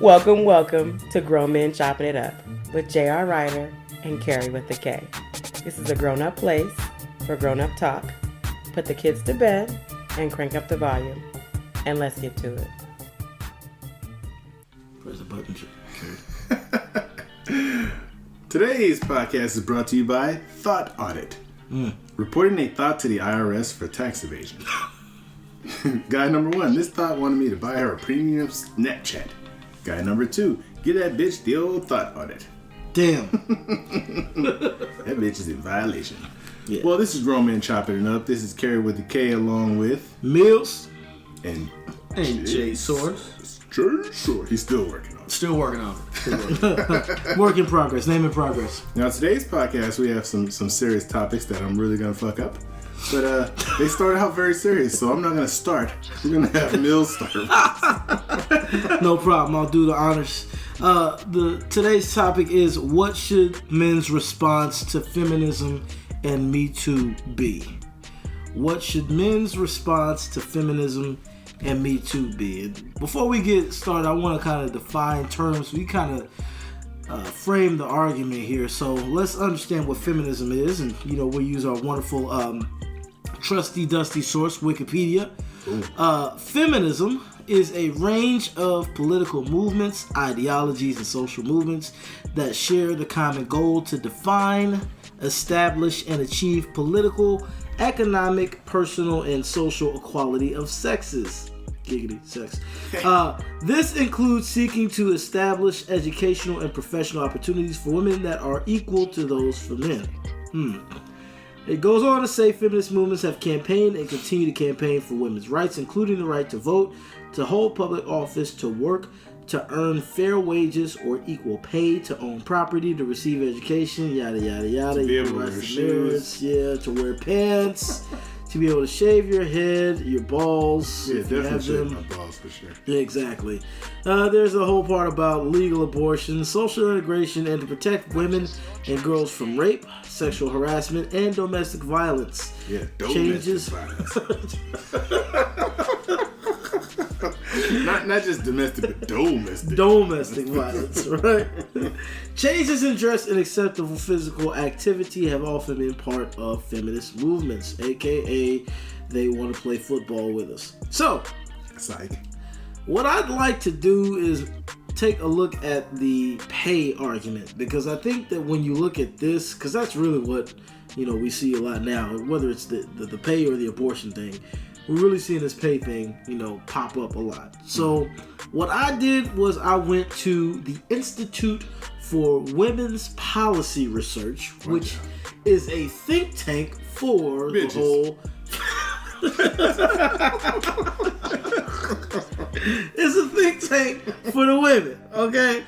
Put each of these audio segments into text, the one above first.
Welcome, welcome to Grown Men Chopping It Up with J.R. Ryder and Kerry Witta K. This is a grown-up place for grown-up talk. Put the kids to bed and crank up the volume. And let's get to it. Press the button, Kerry. Today's podcast is brought to you by Thought Audit. Reporting a thought to the IRS for tax evasion. Guy number 1, this thought wanted me to buy her a premium Snapchat. Guy number 2, get that bitch the old thought audit. Damn. That bitch is in violation. Yeah. Well, this is Grown Men Chopping It Up. This is Kerry Witta K along with Millz and J Source. J Source. He's still working on it. Still working on it. Work in progress. Name in progress. Now, today's podcast, we have some serious topics that I'm really going to fuck up. But they started out very serious, so I'm not going to start. We're going to have Millz start. No problem. I'll do the honors. Today's topic is, what should men's response to feminism and Me Too be? What should men's response to feminism and Me Too be? And before we get started, I want to kind of define terms. We kind of frame the argument here. So let's understand what feminism is. And, we'll use our wonderful trusty dusty source, Wikipedia. Feminism is a range of political movements, ideologies, and social movements that share the common goal to define, establish, and achieve political, economic, personal, and social equality of sexes. Giggity, sex. This includes seeking to establish educational and professional opportunities for women that are equal to those for men. It goes on to say feminist movements have campaigned and continue to campaign for women's rights, including the right to vote, to hold public office, to work, to earn fair wages or equal pay, to own property, to receive education, yada, yada, yada. To be able to wear shoes. To wear pants, to be able to shave your head, your balls. Yeah, if you definitely have shave them. my balls for sure. Yeah, exactly. There's a whole part about legal abortion, social integration, and to protect women and girls from rape, sexual harassment, and domestic violence. Yeah, Changes. violence. not just domestic, but domestic. Domestic violence, right? Changes in dress and acceptable physical activity have often been part of feminist movements, aka they want to play football with us. So, Psych. what I'd like to do is take a look at the pay argument, because I think that when you look at this, because that's really what we see a lot now, whether it's the pay or the abortion thing, we're really seeing this pay thing pop up a lot. So what I did was I went to the Institute for Women's Policy Research, which is a think tank for Bitches. the whole it's a think tank for the women, okay? And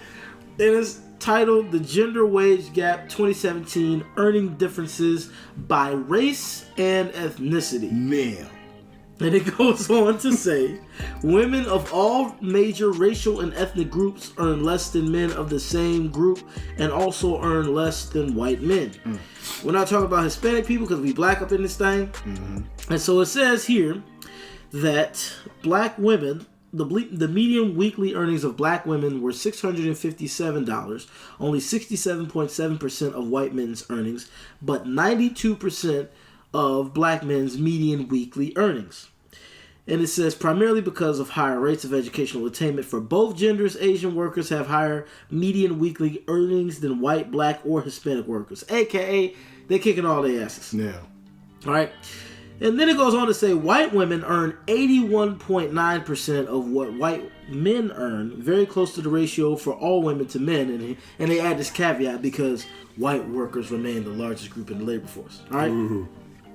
it's titled The Gender Wage Gap 2017 Earning Differences by Race and Ethnicity. Man. And it goes on to say, women of all major racial and ethnic groups earn less than men of the same group and also earn less than white men. We're not talking about Hispanic people because we black up in this thing. And so it says here that black women, the median weekly earnings of black women were $657, only 67.7% of white men's earnings, but 92% of black men's median weekly earnings. And it says, primarily because of higher rates of educational attainment for both genders, Asian workers have higher median weekly earnings than white, black, or Hispanic workers. AKA, they're kicking all their asses. Yeah. All right. And then it goes on to say white women earn 81.9% of what white men earn, very close to the ratio for all women to men. And they add this caveat because white workers remain the largest group in the labor force. All right. Ooh.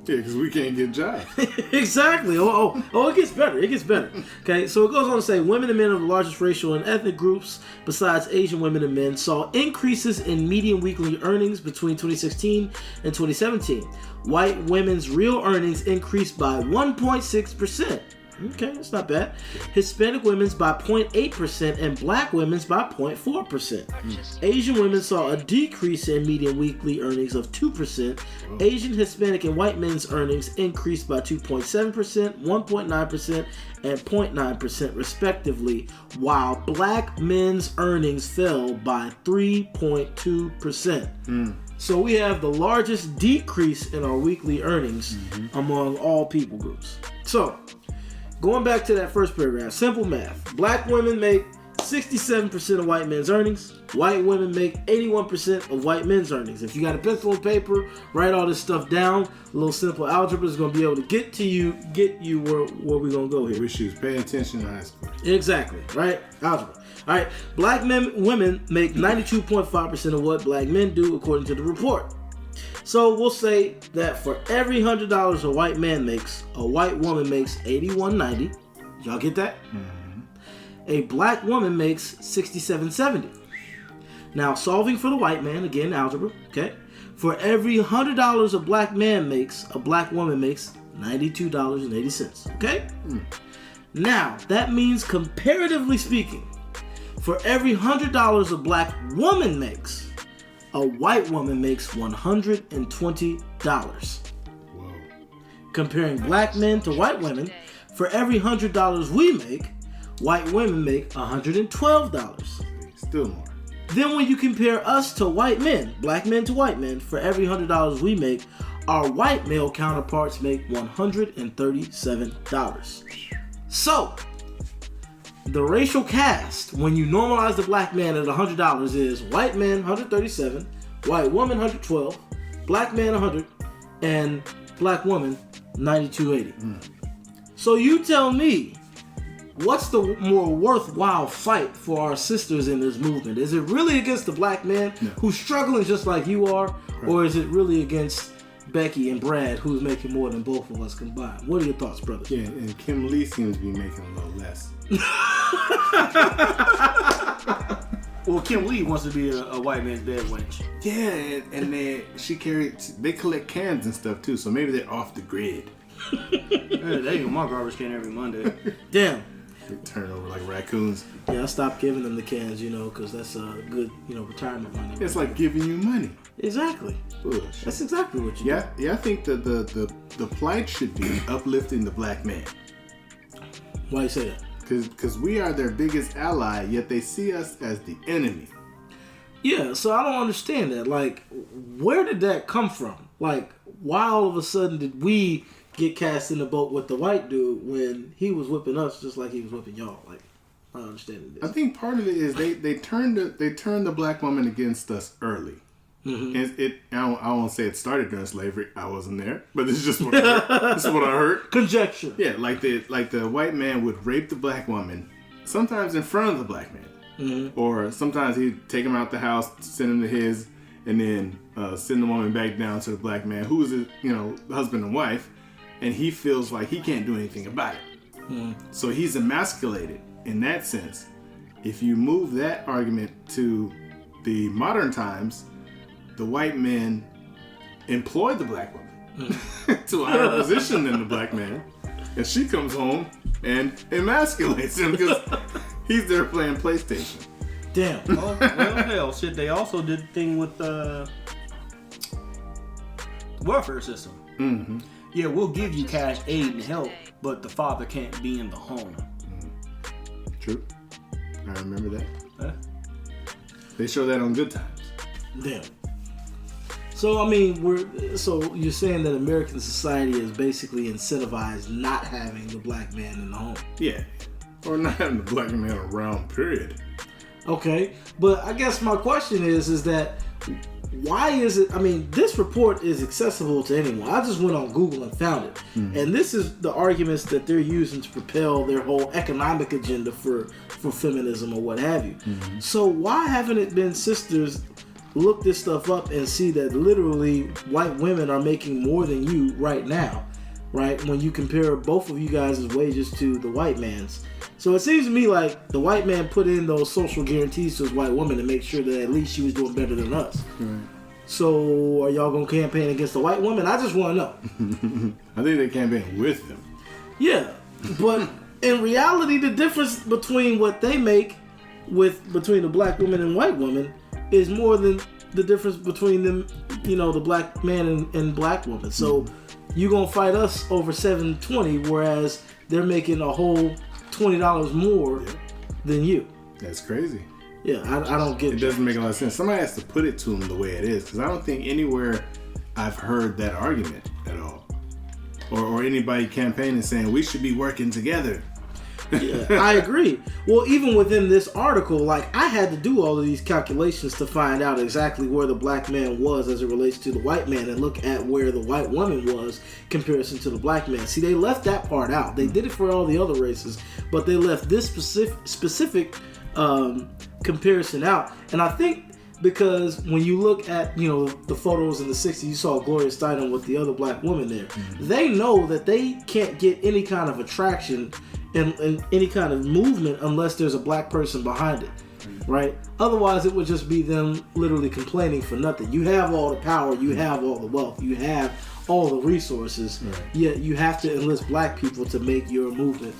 Yeah, because we can't get jobs. Exactly. Oh, it gets better. It gets better. Okay, so it goes on to say women and men of the largest racial and ethnic groups, besides Asian women and men, saw increases in median weekly earnings between 2016 and 2017. White women's real earnings increased by 1.6%. Okay, that's not bad. Hispanic women's by 0.8% and black women's by 0.4%. Asian women saw a decrease in median weekly earnings of 2%. Asian, Hispanic, and white men's earnings increased by 2.7%, 1.9%, and 0.9% respectively, while black men's earnings fell by 3.2%. So we have the largest decrease in our weekly earnings among all people groups. So, going back to that first paragraph, simple math. Black women make 67% of white men's earnings. White women make 81% of white men's earnings. If you got a pencil and paper, write all this stuff down. A little simple algebra is going to be able to get you where we're going to go here. We should pay attention in high school. Exactly, right? Algebra. All right, black women make 92.5% of what black men do according to the report. So we'll say that for every $100 a white man makes, a white woman makes $81.90. Y'all get that? A black woman makes $67.70. Now, solving for the white man, again, algebra, okay? For every $100 a black man makes, a black woman makes $92.80, okay? Now, that means comparatively speaking, for every $100 a black woman makes, a white woman makes $120. Whoa. Comparing black men to white women, for every $100 we make, white women make $112. Still more. Then when you compare us to white men, black men to white men, for every $100 we make, our white male counterparts make $137. So, the racial cast, when you normalize the black man at $100, is white man $137, white woman $112, black man $100, and black woman $92.80. So you tell me, what's the more worthwhile fight for our sisters in this movement? Is it really against the black man who's struggling just like you are, or is it really against Becky and Brad, who's making more than both of us combined? What are your thoughts, brother? Yeah, and Kim Lee seems to be making a little less. Well, Kim Lee wants to be a white man's bed wench. Yeah, and they collect cans and stuff too, so maybe they're off the grid. Hey, they go my garbage can every Monday. Damn. They turn over like raccoons. Yeah, I stopped giving them the cans, because that's a good, retirement money. It's like giving you money. Exactly. Bullshit. That's exactly what you do. Yeah, I think that the plight should be uplifting the black man. Why you say that? Because we are their biggest ally, yet they see us as the enemy. Yeah, so I don't understand that. Like, where did that come from? Like, why all of a sudden did we get cast in the boat with the white dude when he was whipping us just like he was whipping y'all? Like, I don't understand this. I think part of it is they turned the black woman against us early. Mm-hmm. I won't say it started during slavery. I wasn't there, but this is just what I heard. This is what I heard. Conjecture. Yeah, like the white man would rape the black woman, sometimes in front of the black man, or sometimes he'd take him out the house, send him to his, and then send the woman back down to the black man, who is husband and wife, and he feels like he can't do anything about it. So he's emasculated in that sense. If you move that argument to the modern times, the white men employ the black woman to a higher position than the black man, and she comes home and emasculates him because he's there playing PlayStation. Damn. Well, hell, shit. They also did the thing with the welfare system. Mm-hmm. Yeah, we'll give you cash aid and help, but the father can't be in the home. True. I remember that. Huh? They show that on Good Times. Damn. So, I mean, so you're saying that American society is basically incentivized not having the black man in the home. Yeah. Or not having the black man around, period. Okay. But I guess my question is that why is it, I mean, this report is accessible to anyone. I just went on Google and found it. Mm-hmm. And this is the arguments that they're using to propel their whole economic agenda for feminism or what have you. Mm-hmm. So why haven't it been sisters look this stuff up and see that literally white women are making more than you right now, right? When you compare both of you guys' wages to the white man's. So it seems to me like the white man put in those social guarantees to his white woman to make sure that at least she was doing better than us. Right. So are y'all going to campaign against the white woman? I just want to know. I think they campaign with them. Yeah. But in reality, the difference between what they make between the black woman and white woman is more than the difference between them, the black man and black woman. So you gonna fight us over $7.20, whereas they're making a whole $20 more than you. That's crazy. Yeah, I don't get it. It doesn't make a lot of sense. Somebody has to put it to them the way it is, because I don't think anywhere I've heard that argument at all, or anybody campaigning saying we should be working together. Yeah, I agree. Well, even within this article, like, I had to do all of these calculations to find out exactly where the black man was as it relates to the white man, and look at where the white woman was in comparison to the black man. See, they left that part out. They did it for all the other races, but they left this specific comparison out. And I think because when you look at, the photos in the 60s, you saw Gloria Steinem with the other black woman there. They know that they can't get any kind of attraction and any kind of movement unless there's a black person behind it, right? Otherwise, it would just be them literally complaining for nothing. You have all the power, you have all the wealth, you have all the resources, yet you have to enlist black people to make your movement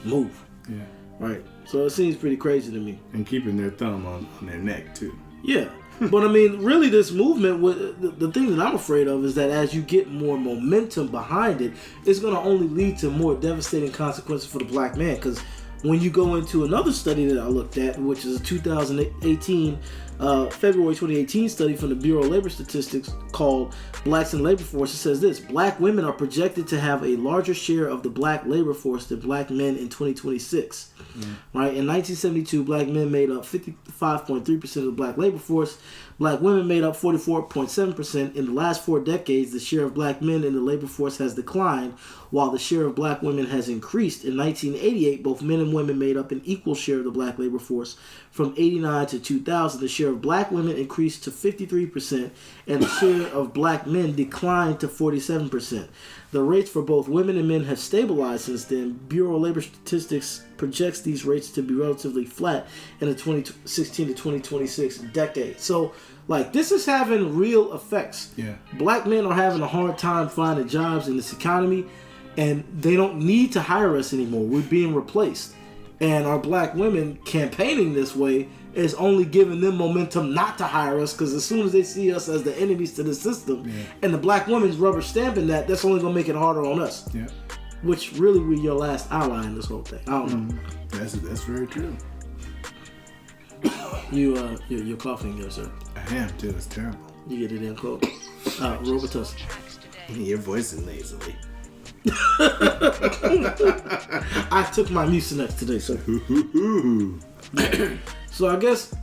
move. Yeah. Right. So it seems pretty crazy to me. And keeping their thumb on their neck, too. Yeah. But I mean, really, this movement, the thing that I'm afraid of is that as you get more momentum behind it, it's going to only lead to more devastating consequences for the black man. Because when you go into another study that I looked at, which is a 2018, February 2018 study from the Bureau of Labor Statistics called Blacks in Labor Force, it says this: black women are projected to have a larger share of the black labor force than black men in 2026. Right? In 1972, black men made up 55.3% of the black labor force. Black women made up 44.7%. In the last 4 decades, the share of black men in the labor force has declined, while the share of black women has increased. In 1988, both men and women made up an equal share of the black labor force. From 89 to 2000, the share of black women increased to 53%, and the share of black men declined to 47%. The rates for both women and men have stabilized since then. Bureau of Labor Statistics projects these rates to be relatively flat in the 2016 to 2026 decade. So, like, this is having real effects. Yeah. Black men are having a hard time finding jobs in this economy, and they don't need to hire us anymore. We're being replaced. And our black women campaigning this way is only giving them momentum not to hire us, because as soon as they see us as the enemies to the system, and the black women's rubber stamping that's only going to make it harder on us. Yeah. Which really we're your last ally in this whole thing. I don't know. That's very true. You're coughing there, sir. I am too. It's terrible. You get it in close. Robitussin. Your voice is nasally. I took my Mucinex today, sir. So I guess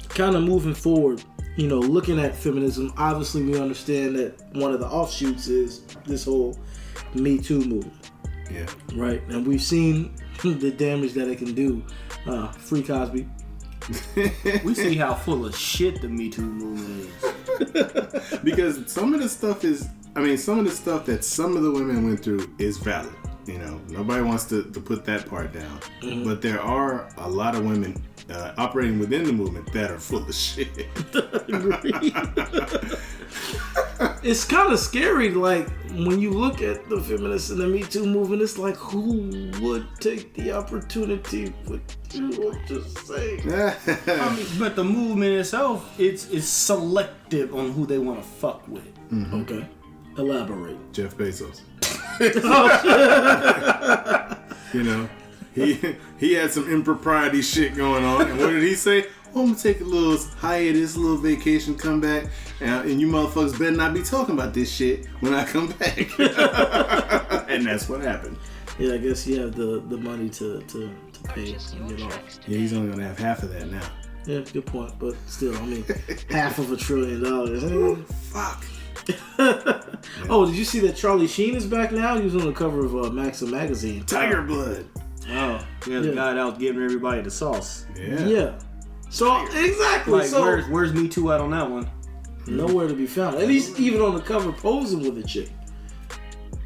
kind of moving forward, looking at feminism, obviously we understand that one of the offshoots is this whole Me Too movement. Yeah. Right? And we've seen the damage that it can do. Free Cosby. We see how full of shit the Me Too movement is. Because some of the stuff that some of the women went through is valid. Nobody wants to put that part down. Mm-hmm. But there are a lot of women operating within the movement that are full of shit. It's kind of scary, like, when you look at the feminists and the Me Too movement, it's like, who would take the opportunity with you? I'm just saying. But the movement itself, it's selective on who they want to fuck with. Mm-hmm. Okay. Elaborate. Jeff Bezos. He had some impropriety shit going on, and what did he say? Oh, I'm gonna take a little hiatus, a little vacation, come back, and you motherfuckers better not be talking about this shit when I come back. And that's what happened. Yeah, I guess you have the money to pay and get off. Yeah, he's only gonna have half of that now. Yeah, good point, but still, half of $1 trillion. Fuck. Oh, did you see that Charlie Sheen is back now? He was on the cover of Maxim magazine. Tiger Blood. Oh, yeah, the guy out giving everybody the sauce. Yeah. So exactly. Like, so where's Me Too at on that one? Nowhere to be found. And he's even on the cover posing with a chick.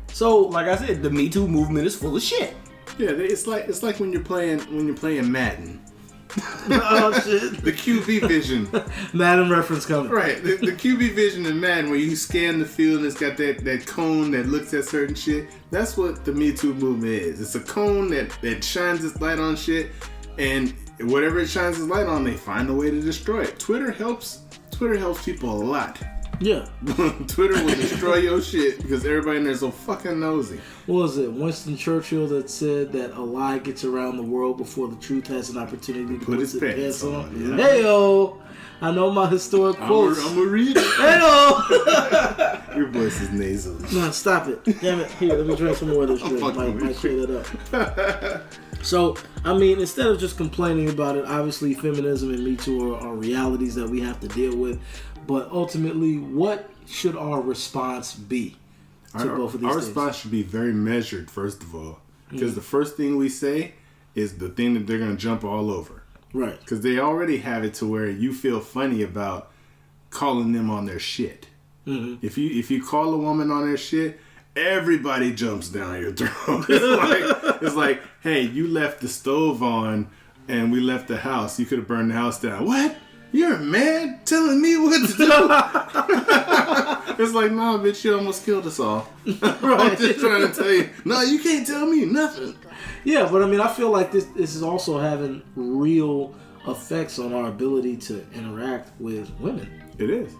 So, like I said, the Me Too movement is full of shit. Yeah, it's like when you're playing Madden, Oh shit! The QB vision. Madden reference coming. Right. The QB vision in Madden, where you scan the field and it's got that cone that looks at certain shit. That's what the Me Too movement is. It's a cone that shines its light on shit, and whatever it shines its light on, they find a way to destroy it. Twitter helps people a lot. Yeah. Twitter will destroy your shit because everybody in there is so fucking nosy. What was it? Winston Churchill that said that a lie gets around the world before the truth has an opportunity to put its pants on. Yeah. Hey-o! I know my historic quotes. I'm gonna read it. Hey-o! Your voice is nasal. No, stop it. Damn it. Here, let me drink some more of this drink. Might clear that up. So, I mean, instead of just complaining about it, obviously feminism and Me Too are realities that we have to deal with. But ultimately, what should our response be to both of these Our things? response should be very measured, first of all. Because the first thing we say is the thing that they're going to jump all over. Right. Because they already have it to where you feel funny about calling them on their shit. Mm-hmm. If you call a woman on their shit, everybody jumps down your throat. It's like, hey, you left the stove on and we left the house. You could have burned the house down. What? You're a man telling me what to do? It's like, nah, bitch, you almost killed us all. I'm just trying to tell you. No, you can't tell me nothing. Yeah, but I mean, I feel like this is also having real effects on our ability to interact with women. It is.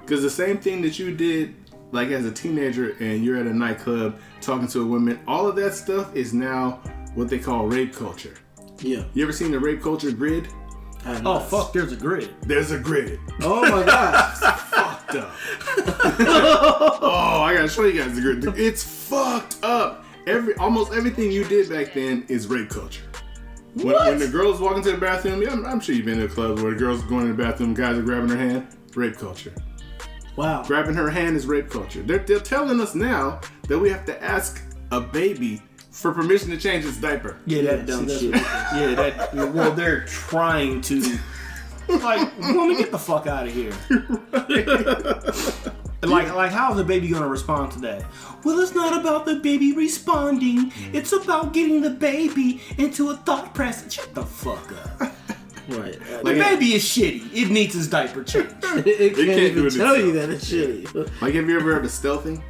Because the same thing that you did, like as a teenager, and you're at a nightclub talking to a woman, all of that stuff is now what they call rape culture. Yeah. You ever seen the rape culture grid? Oh, fuck, there's a grid. There's a grid. Oh my god. Fucked up. Oh, I gotta show you guys the grid. It's fucked up. Almost everything you did back then is rape culture. When the girls walk into the bathroom, I'm sure you've been to a club where the girls going to the bathroom, guys are grabbing her hand. Rape culture. Wow. Grabbing her hand is rape culture. They're telling us now that we have to ask a baby for permission to change its diaper. Yeah, that dumb shit. Well, they're trying to. Like, woman, get the fuck out of here. Like, how's the baby gonna respond to that? Well, it's not about the baby responding. It's about getting the baby into a thought process. Shut the fuck up. Right. The baby is shitty. It needs his diaper changed. It can't even tell itself. you that it's shitty. Like, have you ever heard of stealthing?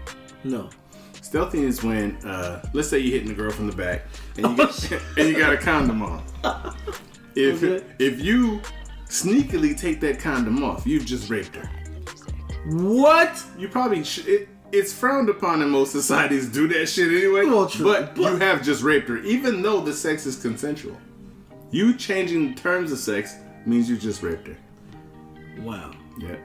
No. Stealthing is when, let's say you're hitting the girl from the back and you got a condom on. If you sneakily take that condom off, you've just raped her. What? You probably it's frowned upon in most societies to do that shit anyway. Well, true, but you have just raped her, even though the sex is consensual. You changing the terms of sex means you just raped her. Wow. Yeah.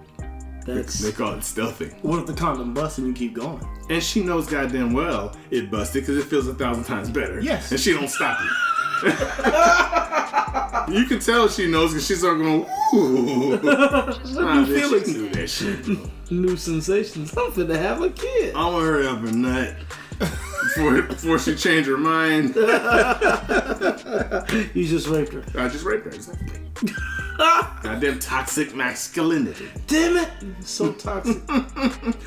They call it stealthing. What if the condom busts and you keep going? And she knows goddamn well it busted because it feels 1,000 times better. Yes. And she don't stop it. You can tell she knows because she's starting going, ooh. New feelings. She knew that shit, bro. New sensations. I'm finna have a kid. I'm gonna hurry up and nut before she changed her mind. You just raped her. I just raped her, exactly. Goddamn toxic masculinity. Damn it. So toxic.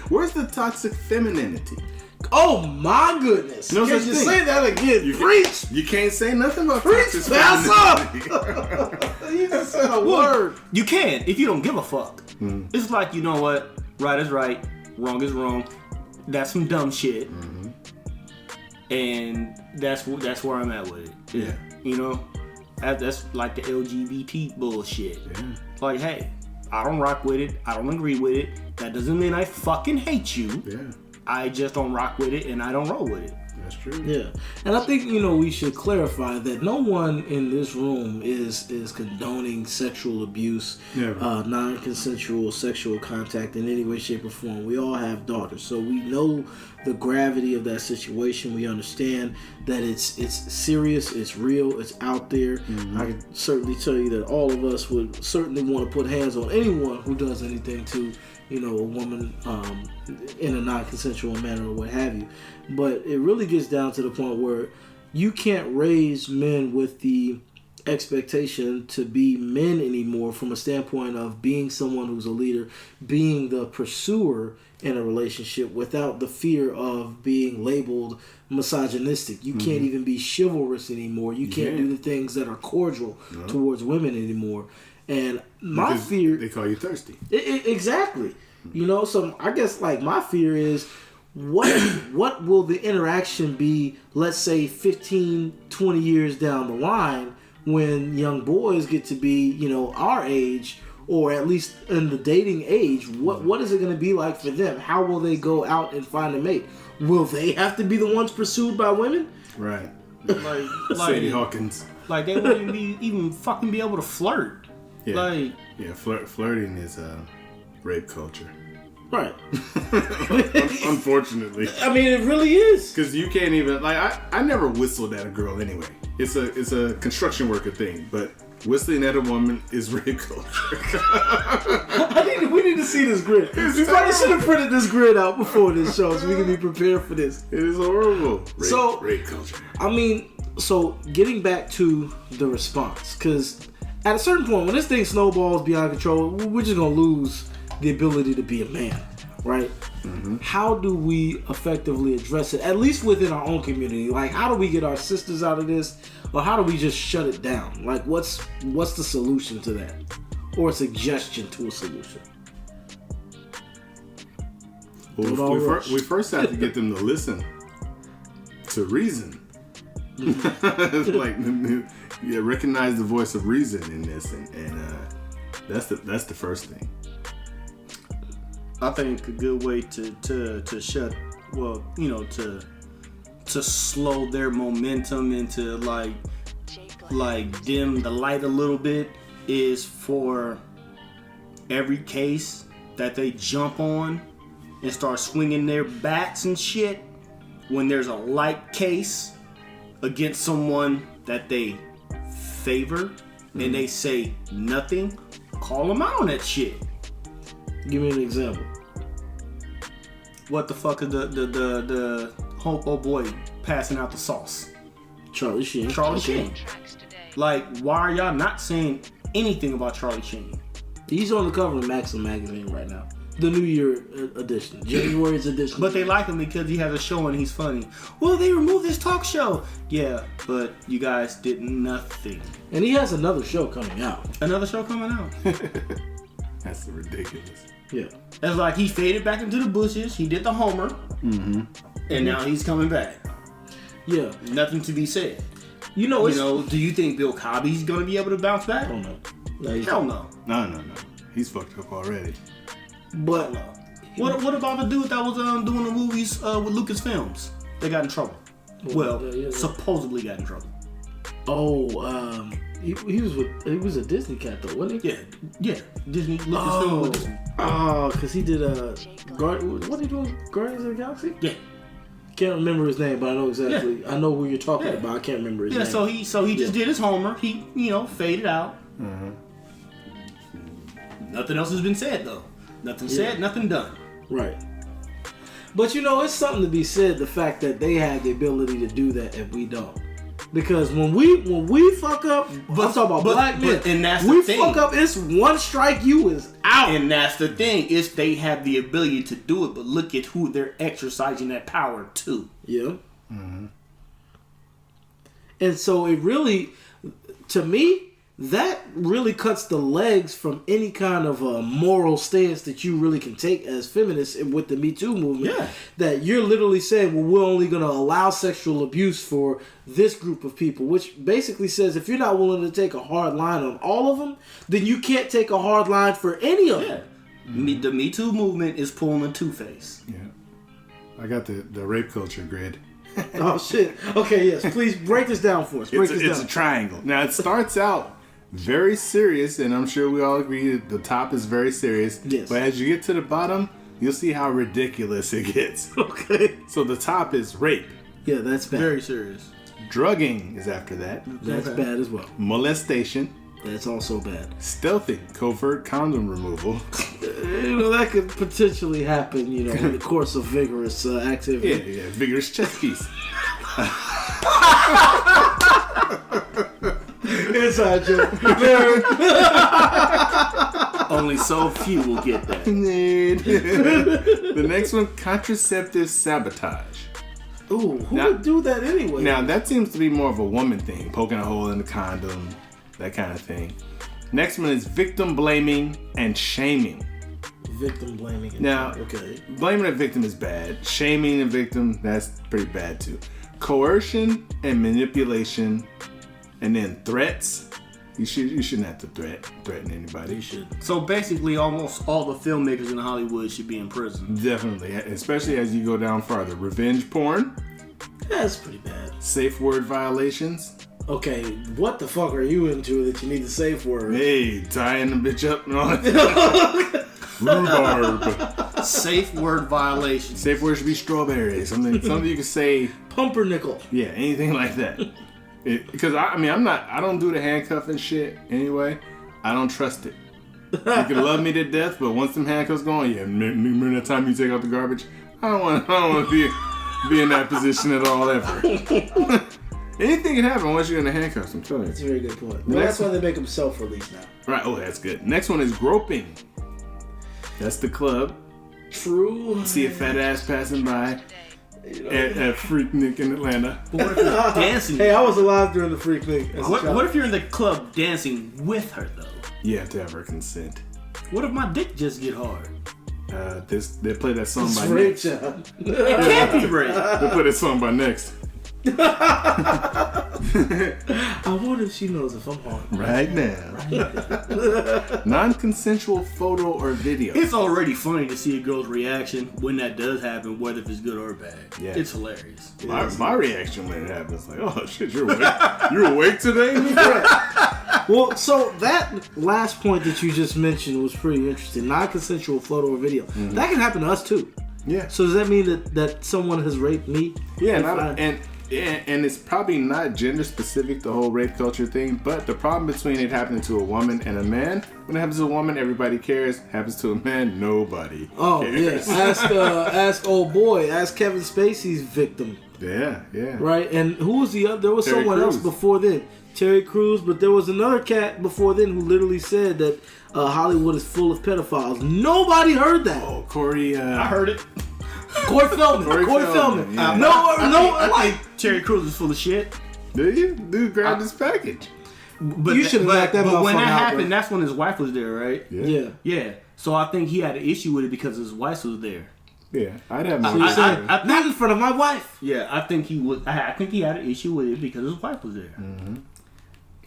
Where's the toxic femininity? Oh my goodness. No Can such you thing. say that again? Preach. You can't say nothing about Preach. toxic Pass femininity. up. You just said a word. You can if you don't give a fuck. It's like, you know what? Right is right. Wrong is wrong. That's some dumb shit. And that's where I'm at with it. Yeah. You know? That's like the LGBT bullshit. Yeah. Like, hey, I don't rock with it. I don't agree with it. That doesn't mean I fucking hate you. Yeah. I just don't rock with it and I don't roll with it. That's true. Yeah. And I think, we should clarify that no one in this room is condoning sexual abuse, non-consensual sexual contact in any way, shape, or form. We all have daughters, so we know the gravity of that situation. We understand that it's serious, it's real, it's out there. I can certainly tell you that all of us would certainly want to put hands on anyone who does anything to a woman in a non-consensual manner or what have you. But it really gets down to the point where you can't raise men with the expectation to be men anymore from a standpoint of being someone who's a leader, being the pursuer in a relationship without the fear of being labeled misogynistic. You can't even be chivalrous anymore. You can't do the things that are cordial towards women anymore. And my fear... They call you thirsty. Exactly. You know, so I guess like my fear is what will the interaction be, let's say 15, 20 years down the line when young boys get to be, you know, our age or at least in the dating age? What is it going to be like for them? How will they go out and find a mate? Will they have to be the ones pursued by women? Right. Like Sadie Hawkins. Like they wouldn't even fucking be able to flirt. Yeah. Like Flirting is rape culture. Right. Unfortunately. I mean, it really is. Because you can't even, like, I never whistled at a girl anyway. It's a construction worker thing, but whistling at a woman is rape culture. We need to see this grid. We probably should have printed this grid out before this show so we can be prepared for this. It is horrible. Rape culture. I mean, so getting back to the response, because at a certain point, when this thing snowballs beyond control, we're just going to lose the ability to be a man, right? Mm-hmm. How do we effectively address it, at least within our own community? Like, how do we get our sisters out of this, or how do we just shut it down? Like, what's the solution to that, or a suggestion to a solution? Well, we first have to get them to listen to reason. Like, recognize the voice of reason in this, and that's the first thing. I think a good way to shut, well, you know, to slow their momentum and to like dim the light a little bit is for every case that they jump on and start swinging their bats and shit when there's a light case against someone that they favor and they say nothing, call them out on that shit. Give me an example. What the fuck is the homo boy passing out the sauce? Charlie Sheen. Sheen. Like, why are y'all not saying anything about Charlie Sheen? He's on the cover of Maxim magazine right now. The New Year edition. January's edition. But they like him because he has a show and he's funny. Well, they removed his talk show. Yeah, but you guys did nothing. And he has another show coming out. Another show coming out. That's ridiculous. Yeah. It's like he faded back into the bushes. He did the Homer. Mm-hmm. And now he's coming back. Yeah. Nothing to be said. You know, do you think Bill Cosby's going to be able to bounce back? I don't know. Hell no. No. He's fucked up already. But what about the dude that was doing the movies with Lucasfilms? They got in trouble. Supposedly got in trouble. Oh, he was a Disney cat though, wasn't he? Yeah. Disney Lucasfilm with Disney. Oh, because he did what did he do? Guardians of the Galaxy? Yeah. Can't remember his name, but I know exactly. Yeah. I know who you're talking about. I can't remember his name. Yeah, so he just did his Homer. He faded out. Mm-hmm. Nothing else has been said though. Nothing said, nothing done. Right. But it's something to be said, the fact that they had the ability to do that and we don't. Because when we fuck up, I'm talking about black men, and that's we the thing. Fuck up, it's one strike, you is out. And that's the thing, is they have the ability to do it, but look at who they're exercising that power to. Yeah. Mm-hmm. And so it really, to me, that really cuts the legs from any kind of moral stance that you really can take as feminists with the Me Too movement. Yeah. That you're literally saying, well, we're only going to allow sexual abuse for this group of people, which basically says if you're not willing to take a hard line on all of them, then you can't take a hard line for any of them. The Me Too movement is pulling a two-face. Yeah. I got the rape culture grid. Oh, shit. Okay, yes. Please break this down for us. It's a triangle. Now, it starts out very serious, and I'm sure we all agree that the top is very serious. Yes. But as you get to the bottom, you'll see how ridiculous it gets. Okay. So the top is rape. Yeah, that's bad. Very serious. Drugging is after that. That's bad as well. Molestation. That's also bad. Stealthing, covert condom removal. That could potentially happen, in the course of vigorous activity. Yeah, vigorous chess piece. And inside joke. Only so few will get that. The next one, contraceptive sabotage. Ooh, who would do that anyway? Now, that seems to be more of a woman thing, poking a hole in the condom, that kind of thing. Next one is victim blaming and shaming. Victim blaming. Now, okay. Blaming a victim is bad. Shaming a victim, that's pretty bad too. Coercion and manipulation, and then threats. You shouldn't have to threaten anybody. You should. So basically, almost all the filmmakers in Hollywood should be in prison. Definitely, especially as you go down farther. Revenge porn. That's pretty bad. Safe word violations. Okay, what the fuck are you into that you need the safe word? Hey, tying the bitch up and all that. Rhubarb. Safe word violation. Safe word should be strawberry. Something you can say. Pumpernickel. Yeah, anything like that. Because I don't do the handcuffing shit anyway. I don't trust it. You can love me to death, but once them handcuffs going, yeah, remember that time you take out the garbage? I don't want to be in that position at all ever. Anything can happen once you're in the handcuffs, I'm telling you. That's a very good point. Well, that's why they make them self-release now. Right, oh, that's good. Next one is groping. That's the club. True. See a fat ass passing by at Freaknik in Atlanta. But what if you're dancing? Hey, I was alive during the Freaknik. What if you're in the club dancing with her, though? You have to have her consent. What if my dick just get hard? They play that song by rape, Next. John. It can't be rape. They play that song by Next. I wonder if she knows if I'm hard. Right now. Non-consensual photo or video. It's already funny to see a girl's reaction when that does happen, whether if it's good or bad. Yeah. It's hilarious. My reaction when it happens, like, oh shit, you're awake. You're awake today? Well, so that last point that you just mentioned was pretty interesting. Non-consensual photo or video. Mm-hmm. That can happen to us too. Yeah. So does that mean that someone has raped me? Yeah, and it's probably not gender specific, the whole rape culture thing, but the problem between it happening to a woman and a man, when it happens to a woman, everybody cares. Happens to a man, nobody cares. Yeah. Ask old boy. Ask Kevin Spacey's victim. Yeah. Right? And who was the other? There was Terry someone Crews. else before then. Terry Crews, but there was another cat before then who literally said that Hollywood is full of pedophiles. Nobody heard that. Oh, Corey. I heard it. Corey Feldman. Corey Feldman. Yeah. I think Terry Crews is full of shit. Do you? Dude, grabbed his package. But You should've knocked that But when motherfucker that out, happened, bro. that's when his wife was there, right? Yeah. Yeah. So I think he had an issue with it because his wife was there. Yeah, I'd have more. So you said, I- not in front of my wife. Yeah, I think he was. I think he had an issue with it because his wife was there.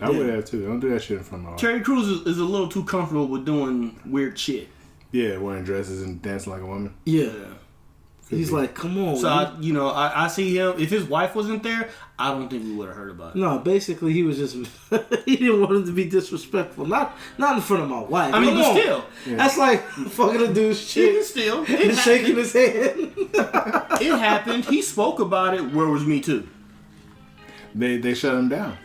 I would have too. Don't do that shit in front of my wife. Terry Crews is a little too comfortable with doing weird shit. Yeah, wearing dresses and dancing like a woman. Yeah. He's like, come on. So man. I see him. If his wife wasn't there, I don't think we would have heard about it. No, basically he was just he didn't want him to be disrespectful. Not in front of my wife. I mean, Come but on. still, That's like fucking a dude's even chick still, and shaking his hand. It happened. He spoke about it. Where was Me Too? They shut him down.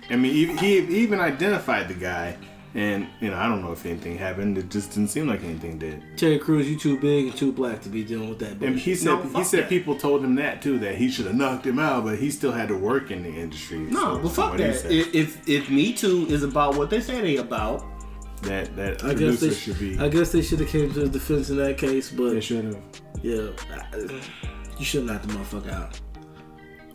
I mean, he even identified the guy, and I don't know if anything happened. It just didn't seem like anything did. Terry Crews, you too big and too black to be dealing with that. And bullshit. he said that. people told him that too, that he should have knocked him out, but he still had to work in the industry. No, but fuck what he that. said. If Me Too is about what they say they about, that I guess producer should be. I guess they should have came to the defense in that case, but They should have. yeah, you shouldn't knock the motherfucker out.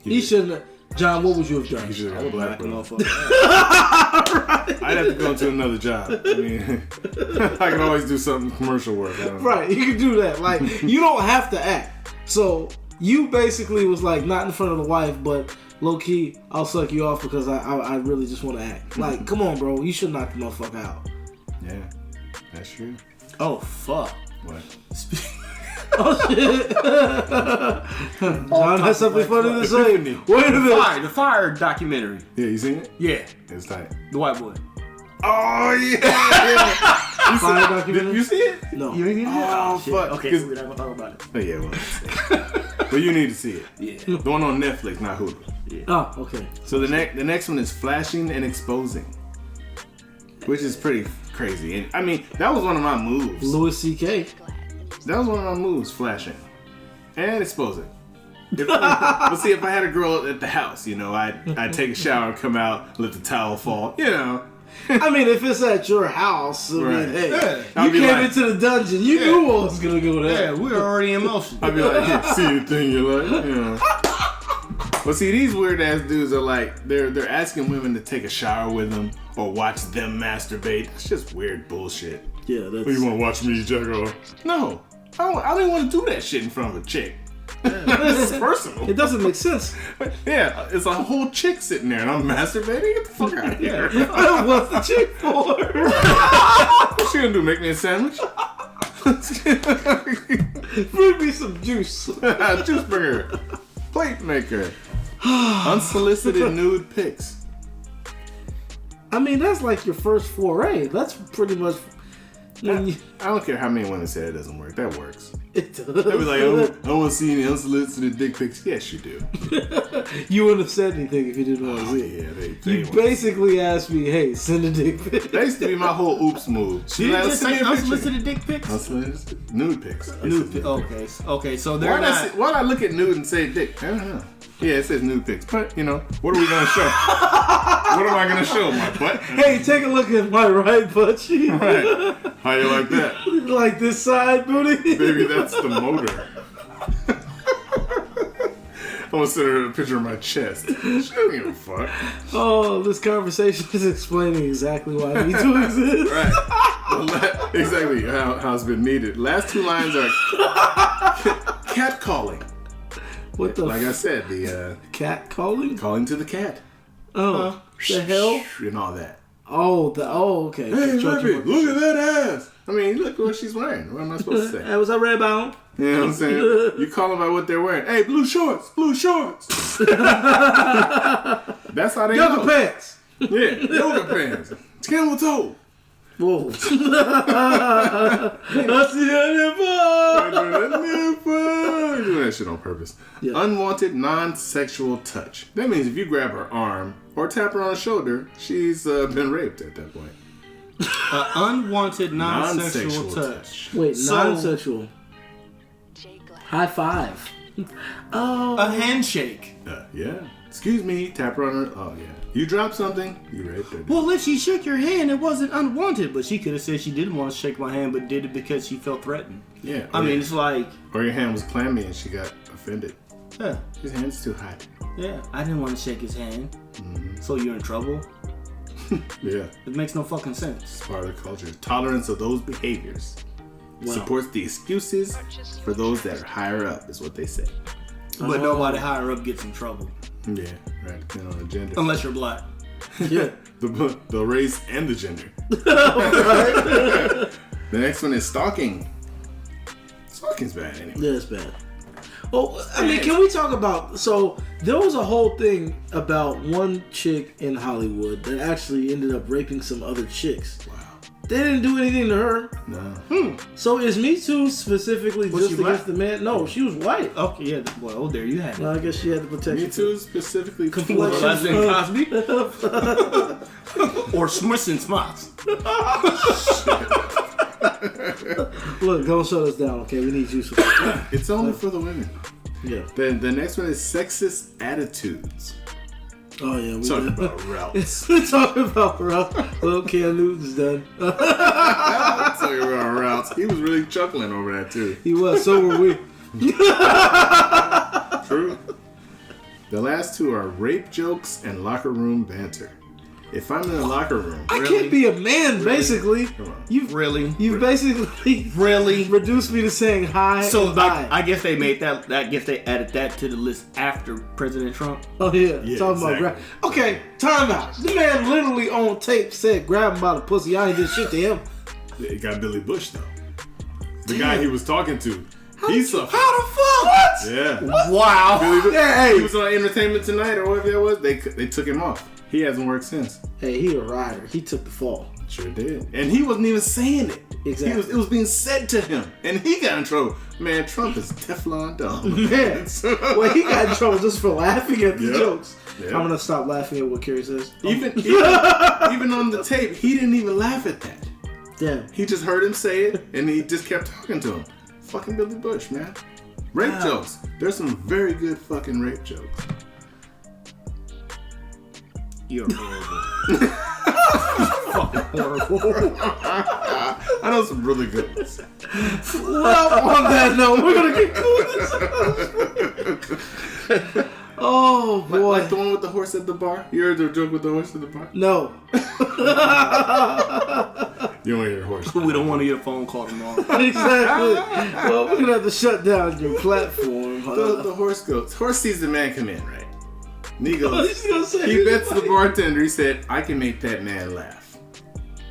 He shouldn't. John, what would you have done? He should I have would black black him belt. motherfucker. I'd have to go to another job. I mean, I can always do something commercial work. I don't know. Right, you can do that. Like, you don't have to act. So, you basically was like, not in front of the wife, but low key, I'll suck you off because I really just want to act. Like, come on, bro. You should knock the motherfucker out. Yeah, that's true. Oh fuck. What? Oh, shit. John has something funny to say. Wait a minute. The Fire documentary. Yeah, you seen it? Yeah, It's tight. the white boy. Oh yeah. Fire documentary? Did you see it? No. You ain't even Oh shit. fuck. Okay, 'Cause- so we're not gonna talk about it. Oh, yeah, well, but you need to see it. Yeah. The one on Netflix, not Hulu. Oh, okay. So the next one is flashing and exposing, which is pretty crazy. And I mean, that was one of my moves. Louis C.K. That was one of my moves, flashing and exposing. See, if I had a girl at the house, I'd take a shower, come out, let the towel fall, I mean, if it's at your house, Right. hey, I'll you be came like- into the dungeon, you knew what was gonna go there. Yeah, we're already in motion. I'd be like, yeah, see the thing you like, Well, see, these weird ass dudes are like, they're asking women to take a shower with them or watch them masturbate. It's just weird bullshit. Yeah, that's. You want to watch me jack off? No, I don't even want to do that shit in front of a chick. It's personal. It doesn't make sense. Yeah, it's a whole chick sitting there and I'm masturbating. Get the fuck out of here. What's the chick for? What you gonna do? Make me a sandwich? Bring me some juice. Juice bringer, plate maker, unsolicited nude pics. I mean, that's like your first foray. That's pretty much when you. I don't care how many women say it doesn't work. That works. It does. They'll be like, I don't want to see any unsolicited dick pics. Yes, you do. You wouldn't have said anything if you didn't want to Oh, see it. yeah, they You want- basically asked me, "Hey, send a dick pic." That used to be my whole oops move. Did you just say Send me a picture. unsolicited dick pics? Unsolicited nude pics. Nude pics. Okay, so they're Why'd not. why'd I look at nude and say dick? I don't know. Yeah, it says nude pics. But, what are we going to show? What am I going to show? My butt? Hey, take a look at my right butt cheek. Right. How you like that? Like this side booty. Baby, that's the motor. I'm going to send her a picture of my chest. She don't give a fuck. Oh, this conversation is explaining exactly why Me Too exists. Right. Exactly how it's been needed. Last two lines are catcalling. What the Like I said, the cat calling? calling to the cat. Oh, the hell? And all that. Okay. Hey, baby, look at that ass. I mean, look what she's wearing. What am I supposed to say? That was a rebound. You know what I'm saying? You call them by what they're wearing. Hey, blue shorts. That's how they Yoga know. pants. Yeah, yoga pants. Camel toe. Whoa. I see You're doing that shit on purpose. Yeah. Unwanted non-sexual touch. That means if you grab her arm or tap her on the shoulder, she's been raped at that point. Unwanted non-sexual touch. Wait, So- non-sexual. High five. Oh. A handshake. Yeah. Excuse me. Tap her on her. Oh, yeah. You dropped something, you raped her. Well, if she shook your hand, it wasn't unwanted, but she could have said she didn't want to shake my hand, but did it because she felt threatened. Yeah. I mean, it's like, Or your hand was clammy and she got offended. yeah, His hand's too hot. yeah, I didn't want to shake his hand, so you're in trouble. Yeah. It makes no fucking sense. It's part of the culture. Tolerance of those behaviors supports the excuses for those that are higher up, is what they say. But nobody higher up gets in trouble. Yeah, right. Depending on the gender. Unless you're black. Yeah. The race and the gender. The next one is stalking. Stalking's bad anyway. Yeah, it's bad. Oh, I mean, can we talk about... So, there was a whole thing about one chick in Hollywood that actually ended up raping some other chicks. Wow. They didn't do anything to her. No. So, is Me Too specifically Was just she against black? the man? No, she was white. Okay, yeah, well, there you have it. Well, I guess she had to protect Me herself. too, specifically. Complexion. Last name Cosby? Or Smithson Smots. Look, don't shut us down, okay? We need you support. It's only for the women. Yeah. The next one is sexist attitudes. Oh, yeah. We Talking about routes. We're talking about Ralph. Well, Cam Newton's done. Talking about routes. He was really chuckling over that too. He was. So were we. True. The last two are rape jokes and locker room banter. If I'm in the locker room, I can't be a man, basically. Come on. You've Really? basically Really? reduced me to saying hi. So and bye. I guess they made that. I guess they added that to the list after President Trump. Oh yeah, Yeah, talking about exactly. Okay, time out. The man literally on tape said grab him by the pussy. I ain't did shit to him. It got Billy Bush though. The guy he was talking to. He's a How the fuck? What? yeah. Wow. Billy Bush. Yeah, hey. He was on Entertainment Tonight or whatever that was. They took him off. He hasn't worked since. Hey, he a rider. He took the fall. Sure did. And he wasn't even saying it. Exactly. It was being said to him. And he got in trouble. Man, Trump is Teflon dumb. Man, well, he got in trouble just for laughing at the Yep. jokes. Yep. I'm gonna stop laughing at what Kerry says. Even on the tape, he didn't even laugh at that. Damn. He just heard him say it, and he just kept talking to him. Fucking Billy Bush, man. Rape jokes. There's some very good fucking rape jokes. You're horrible. Fucking horrible. I know some really good ones. Well, on that note, we're gonna conclude this. Oh boy! Like the one with the horse at the bar. You heard the joke with the horse at the bar? No. You don't hear a horse. We don't want to get a phone call tomorrow. Exactly. Well, we're gonna have to shut down your platform. The horse goes. Horse sees the man come in, right? And he goes. He's gonna say, He bets the bartender. He said, "I can make that man laugh.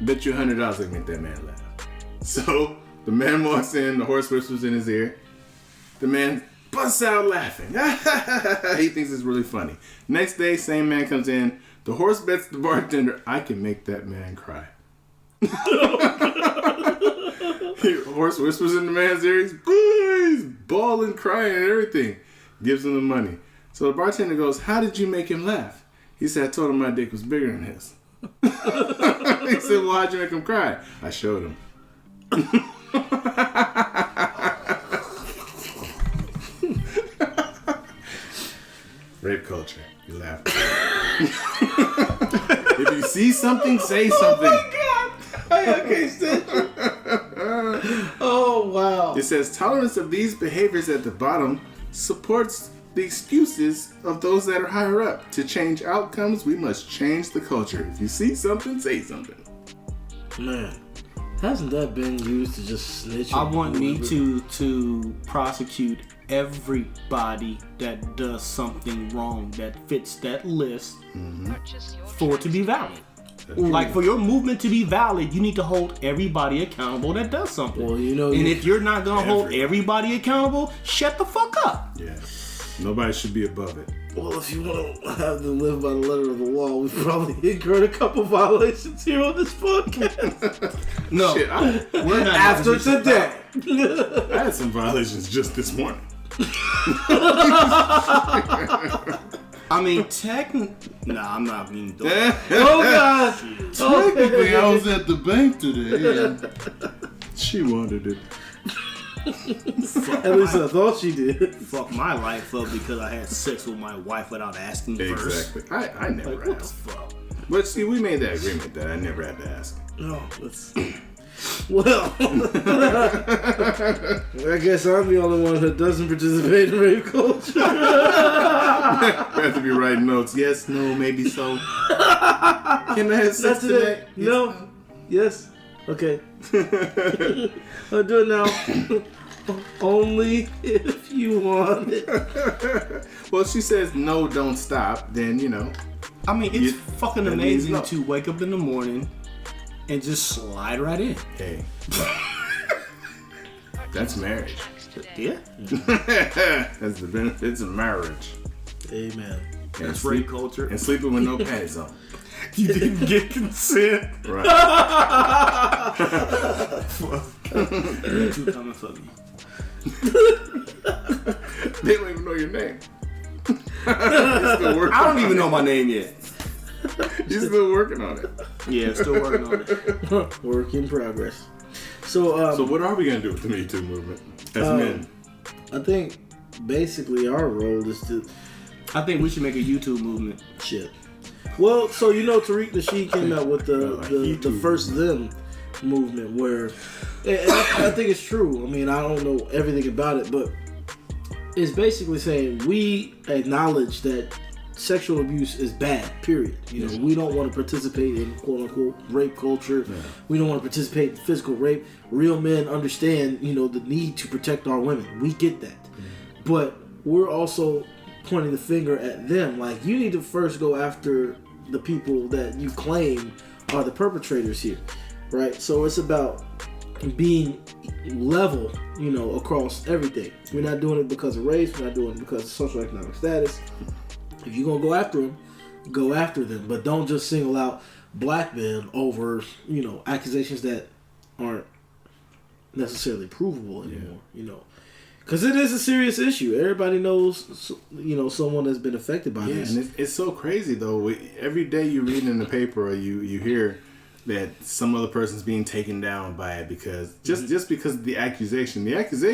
Bet you $100 I can make that man laugh." So the man walks in. The horse whispers in his ear. The man busts out laughing. He thinks it's really funny. Next day, same man comes in. The horse bets the bartender, "I can make that man cry." Horse whispers in the man's ear. He's bawling, crying, and everything. Gives him the money. So the bartender goes, "How did you make him laugh?" He said, "I told him my dick was bigger than his." He said, "Well, how'd you make him cry?" "I showed him." Rape culture. You laugh. If you see something, say something. Oh my God! I can't stand you. Oh wow! It says tolerance of these behaviors at the bottom supports the excuses of those that are higher up. To change outcomes, we must change the culture. If you see something, say something. Man, hasn't that been used to just snitch? I on want me whoever? to prosecute everybody that does something wrong that fits that list for it to be valid. Like, for your movement to be valid, you need to hold everybody accountable that does something. Well, you know, and if you're not gonna hold everybody accountable, shut the fuck up. Yeah. Nobody should be above it. Well, if you want to have to live by the letter of the law, we've probably incurred a couple violations here on this podcast. No, Shit, we're not After today. I had some violations just this morning. I mean, Nah, I'm not being done. Oh God! Technically, I was at the bank today and she wanted it. At least I thought she did. Fuck my life up because I had sex with my wife without asking first. Exactly. I never Like, what the asked. fuck? But see, we made that agreement that I never had to ask. No, let's. Well, I guess I'm the only one that doesn't participate in rape culture. I have to be writing notes. Yes, no, maybe so. Can I have sex today? No. Yes. Okay. I'll do it now. Only if you want it. Well, she says no, don't stop. Then, you know. I mean, it's fucking that means amazing no. to wake up in the morning and just slide right in. Hey. That's marriage. Yeah. That's the benefits of marriage. Amen. That's rape culture. And sleeping with no panties on. You didn't get consent. Right. You two coming for me. They don't even know your name. You're still working I don't even know my name yet. You're still working on it. Yeah, still working on it. Work in progress. So, So what are we going to do with the Me Too movement as men? I think basically our role is to I think we should make a YouTube movement. shit. Well, so you know, Tariq Nasheed came out with the first them movement, where and I think it's true. I mean, I don't know everything about it, but it's basically saying we acknowledge that sexual abuse is bad. Period. You know, we don't want to participate in quote unquote rape culture. Yeah. We don't want to participate in physical rape. Real men understand, you know, the need to protect our women. We get that, but we're also pointing the finger at them. Like, you need to first go after the people that you claim are the perpetrators here, right? So it's about being level, you know, across everything. We're not doing it because of race. We're not doing it because of socioeconomic status. If you're gonna go after them, go after them, but don't just single out black men over, you know, accusations that aren't necessarily provable anymore. You know. Because it is a serious issue. Everybody knows, you know, someone that's been affected by this. And it's so crazy, though. Every day you read in the paper or you hear that some other person's being taken down by it because just because of the accusation makes you lose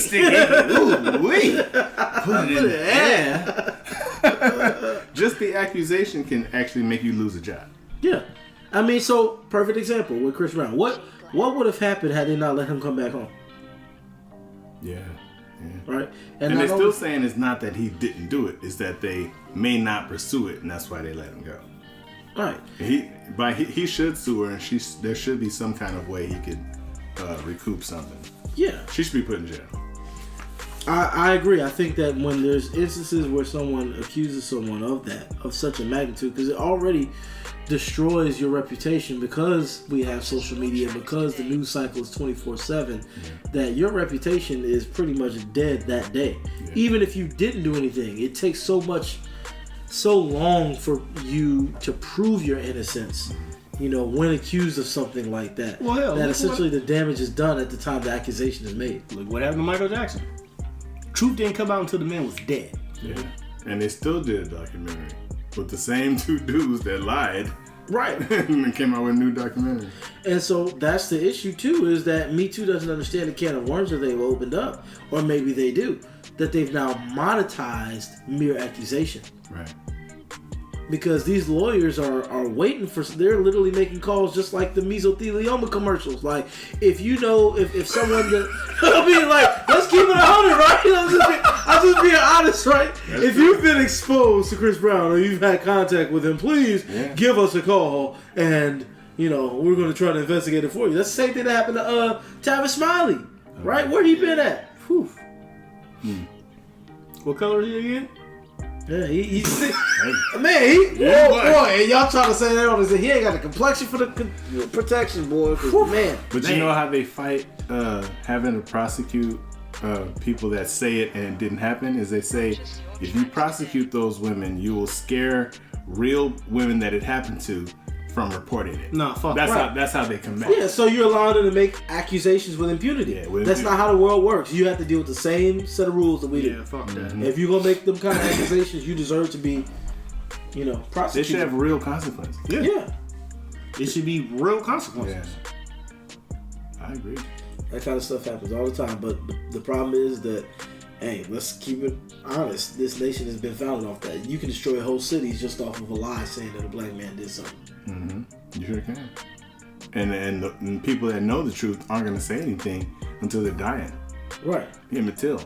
the job. Ooh, wait. Put it in the air. Just the accusation can actually make you lose a job. Yeah. I mean, so perfect example with Chris Brown. What would have happened had they not let him come back home? Yeah. Right. And they're still saying it's not that he didn't do it; it's that they may not pursue it, and that's why they let him go. Right. He should sue her, and there should be some kind of way he could recoup something. Yeah. She should be put in jail. I agree. I think that when there's instances where someone accuses someone of such a magnitude, because it already destroys your reputation because we have social media, because the news cycle is 24/7, that your reputation is pretty much dead that day. Yeah. Even if you didn't do anything, it takes so long for you to prove your innocence. When accused of something like that, that essentially the damage is done at the time the accusation is made. Look what happened to Michael Jackson. Truth didn't come out until the man was dead. Yeah, and they still did a documentary with the same two dudes that lied. Right. And they came out with a new documentary. And so that's the issue too, is that Me Too doesn't understand the can of worms that they've opened up. Or maybe they do. That they've now monetized mere accusation. Right. Because these lawyers are waiting they're literally making calls just like the mesothelioma commercials. Like, if someone I mean, like, let's keep it 100, right? I'm just being honest, right? If you've been exposed to Chris Brown or you've had contact with him, please give us a call and, we're going to try to investigate it for you. That's the same thing that happened to Tavis Smiley, right? Where he been at? Whew. What color is he again? Yeah, he's boy, and y'all trying to say that on his he ain't got the complexion for the protection, boy. Man, you know how they fight having to prosecute people that say it and it didn't happen? Is they say if you prosecute those women, you will scare real women that it happened to from reporting it. No, fuck. That's how they combat. Yeah, so you're allowing them to make accusations with impunity. Yeah, that's not how the world works. You have to deal with the same set of rules that we do. Yeah, fuck that. Mm-hmm. If you're gonna make them kind of accusations, you deserve to be, prosecuted. They should have real consequences. Yeah. It should be real consequences. Yeah. I agree. That kind of stuff happens all the time, but the problem is that, hey, let's keep it honest. This nation has been founded off that. You can destroy whole cities just off of a lie saying that a black man did something. Mm-hmm. You sure can. And the people that know the truth aren't going to say anything until they're dying. Right. Emmett Till.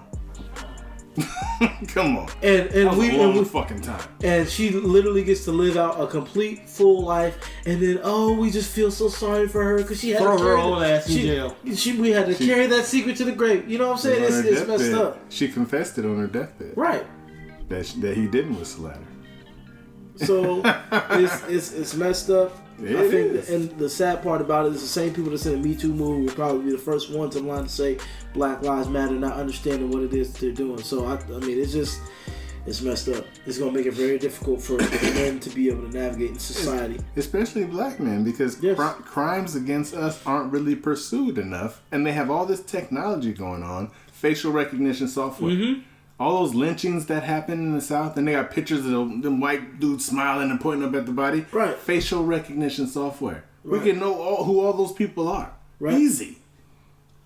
Come on. And we fucking time. And she literally gets to live out a complete full life, and then we just feel so sorry for her because she had to her old ass in jail. We had to carry that secret to the grave. You know what I'm saying? It's messed up. She confessed it on her deathbed. Right. That he didn't whistle at her. So it's messed up. I think, and the sad part about it is the same people that said the Me Too movement will probably be the first ones in line to say Black Lives Matter, not understanding what it is that they're doing. So I mean, it's messed up. It's gonna make it very difficult for men to be able to navigate in society, especially black men, because crimes against us aren't really pursued enough, and they have all this technology going on, facial recognition software. Mm-hmm. All those lynchings that happen in the South, and they got pictures of them white dudes smiling and pointing up at the body. Right. Facial recognition software. Right. We can know who all those people are. Right. Easy.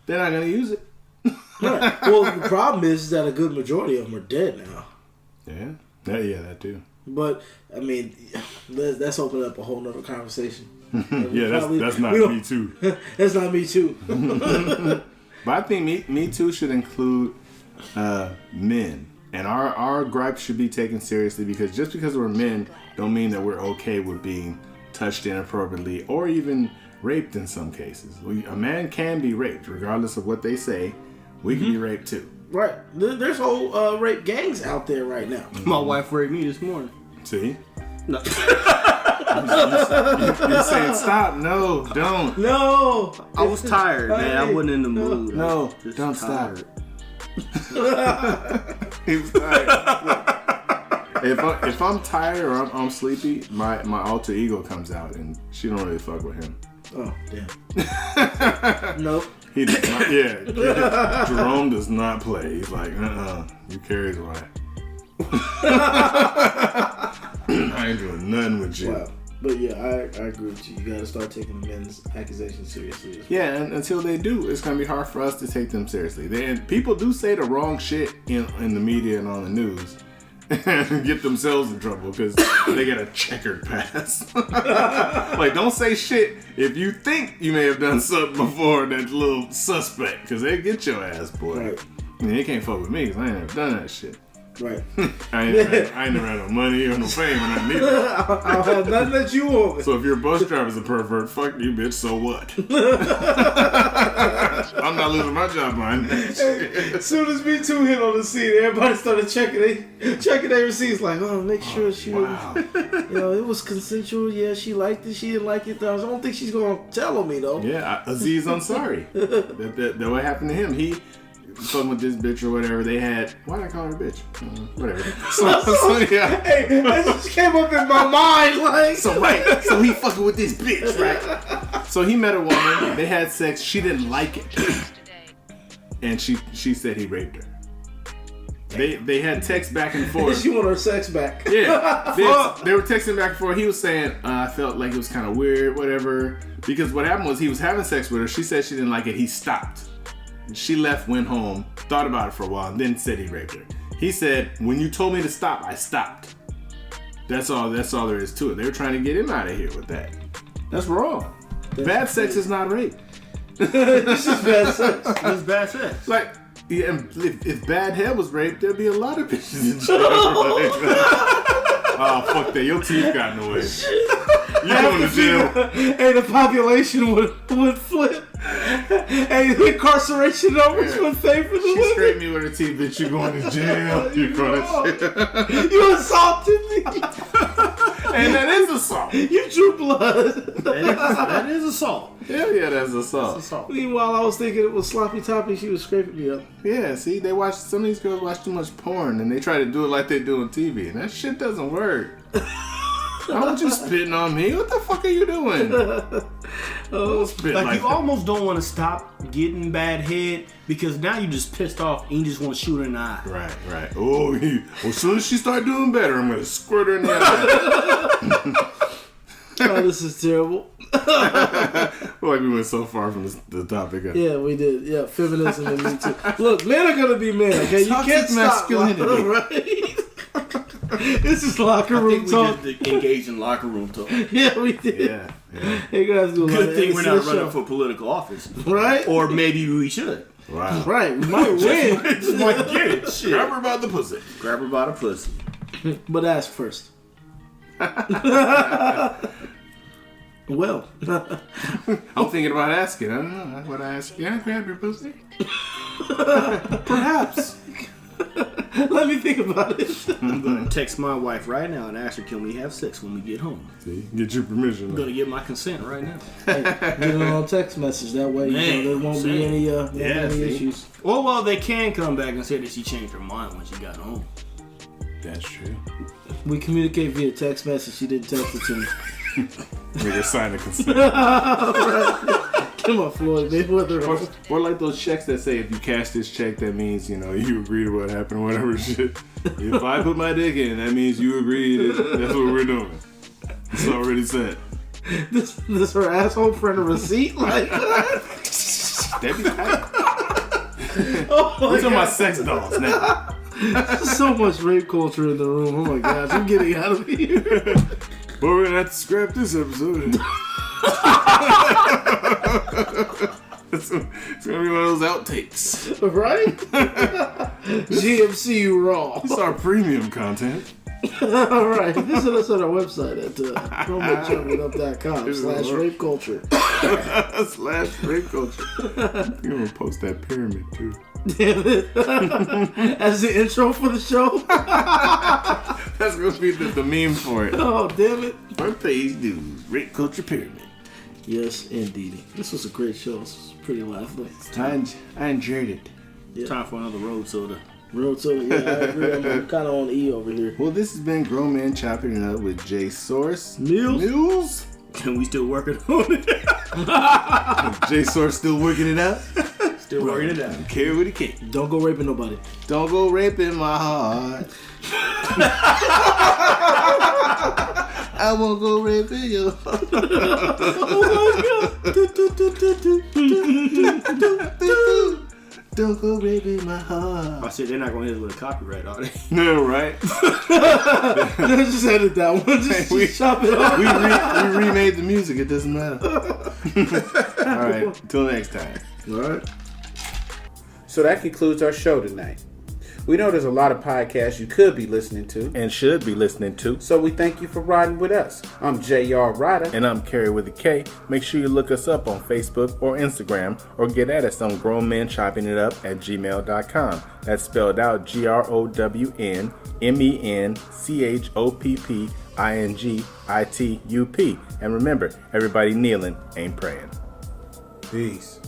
They're not going to use it. Right. Well, the problem is that a good majority of them are dead now. Yeah. Yeah, that too. But, I mean, that's open up a whole nother conversation. That's not Me Too. That's not Me Too. But I think Me Too should include men, and our gripes should be taken seriously, because just because we're men don't mean that we're okay with being touched inappropriately or even raped in some cases. A man can be raped regardless of what they say. We can be raped too. Right. There's whole rape gangs out there right now. My wife raped me this morning. See? No. You're saying stop. No, don't. No. I was tired, man. I wasn't in the mood. No, don't tired. Stop. He was tired. If I'm tired or I'm sleepy, my alter ego comes out, and she don't really fuck with him. Oh damn. Nope. He does not. Yeah. Jerome does not play. He's like, you Carrie's wife. I ain't doing nothing with you. Wow. But yeah, I agree with you. You got to start taking the men's accusations seriously. As well. Yeah, and until they do, it's gonna be hard for us to take them seriously. And people do say the wrong shit in the media and on the news, and get themselves in trouble because they get a checkered past. Like, don't say shit if you think you may have done something before that's a little suspect, because they get your ass, boy. Right. I mean, they can't fuck with me because I ain't never done that shit. Right. I ain't never had no money or no fame or nothing either. I don't have nothing that you want. So if your bus driver's a pervert, fuck you, bitch, so what? I'm not losing my job, man. As soon as Me Too hit on the scene, everybody started checking their receipts, like, oh, make sure she was, it was consensual. Yeah, she liked it. She didn't like it. I don't think she's gonna tell on me though. Yeah, Aziz Ansari. That what happened to him. He fucking with this bitch or whatever. They had, why did I call her a bitch? Whatever. So yeah. Hey, that just came up in my mind, like. So he fucking with this bitch, right? So he met a woman. They had sex. She didn't like it, and she said he raped her. They had text back and forth. She wanted her sex back. Yeah, they were texting back and forth. He was saying, I felt like it was kind of weird, whatever. Because what happened was he was having sex with her. She said she didn't like it. He stopped. She left, went home, thought about it for a while, and then said he raped her. He said, when you told me to stop, I stopped. That's all there is to it. They were trying to get him out of here with that. That's wrong. Bad sex is not rape. This is bad sex. It's bad sex. Like, yeah, if bad head was rape, there'd be a lot of bitches in jail. Oh, fuck that. Your teeth got in the way. You're going to jail. Hey, the population would flip. Hey, the incarceration numbers would favor the She women. scraped me with her teeth, bitch. You're going to jail. You're going to jail. You assaulted me. And that is assault. You drew blood. That is assault. Hell yeah, that's assault. Meanwhile, I was thinking it was Sloppy Toppy. She was scraping me up. Yeah, see, some of these girls watch too much porn and they try to do it like they do on TV, and that shit doesn't work. Why would you spitting on me? What the fuck are you doing? Like you almost don't want to stop getting bad head because now you just pissed off and you just want to shoot her in the eye. Right. Oh, as soon as she start doing better, I'm gonna squirt her in the eye. Oh, this is terrible. Like we went so far from the topic. Yeah, we did. Yeah, feminism and Me Too. Look, men are gonna be men. Okay, you can't stop masculinity. Right? This is locker room talk. We did engage in locker room talk. Yeah, we did. Yeah. Hey guys, do a lot Good of thing we're not innocent running show. for political office, Right? or maybe we should. Wow. Right, we might win. Just like get it. Shit. Grab her by the pussy. Grab her by the pussy. But ask first. Well, I'm thinking about asking. I don't know. What I ask? Can I grab your pussy? Perhaps. let me think about it. I'm gonna text my wife right now and ask her, can we have sex when we get home? See, get your permission. I'm gonna get my consent right now. Hey, get it on text message. That way, there won't be any issues. Well, they can come back and say that she changed her mind when she got home. That's true. We communicate via text message. She didn't text it to me. Nigga sign a consent. Come on, Floyd, baby. Or like those checks that say if you cash this check, that means, you agree to what happened, whatever shit. If I put my dick in, that means you agree that's what we're doing. It's already said. This her asshole print a receipt? Like, That'd be tight. oh my We're talking God. about sex dolls now. So much rape culture in the room. Oh my gosh, I'm getting out of here. But we're gonna have to scrap this episode. It's gonna be one of those outtakes. Right? GMCU Raw. It's our premium content. Alright, visit us on our website at promojumpitup.com/rape culture. /rape culture. You're gonna post that pyramid too. Damn it. As the intro for the show? That's gonna be the meme for it. Oh, damn it. Front page dude, rape culture pyramid. Yes, indeed. This was a great show. This was pretty lively. I enjoyed it. Yeah. Time for another road soda. Road soda, yeah, I agree. I'm kind of on E over here. Well, this has been Grown Man Chopping It Up with J Source. Mills? And we still working on it. J Source still working it out. Still working it out. Kerry Witta K. Don't go raping nobody. Don't go raping my heart. I won't go raping you. Don't go raping my heart. I said they're not gonna hit us with a copyright, are they? No, right? Let's just edit that one. Just chop it off. We remade the music. It doesn't matter. All right. Till next time. All right. So that concludes our show tonight. We know there's a lot of podcasts you could be listening to, And should be listening to. so we thank you for riding with us. I'm J.R. Ryder. And I'm Kerry Witta K. Make sure you look us up on Facebook or Instagram, or get at us on grownmenchoppingitup@gmail.com. That's spelled out GROWNMENCHOPPINGITUP. And remember, everybody kneeling ain't praying. Peace.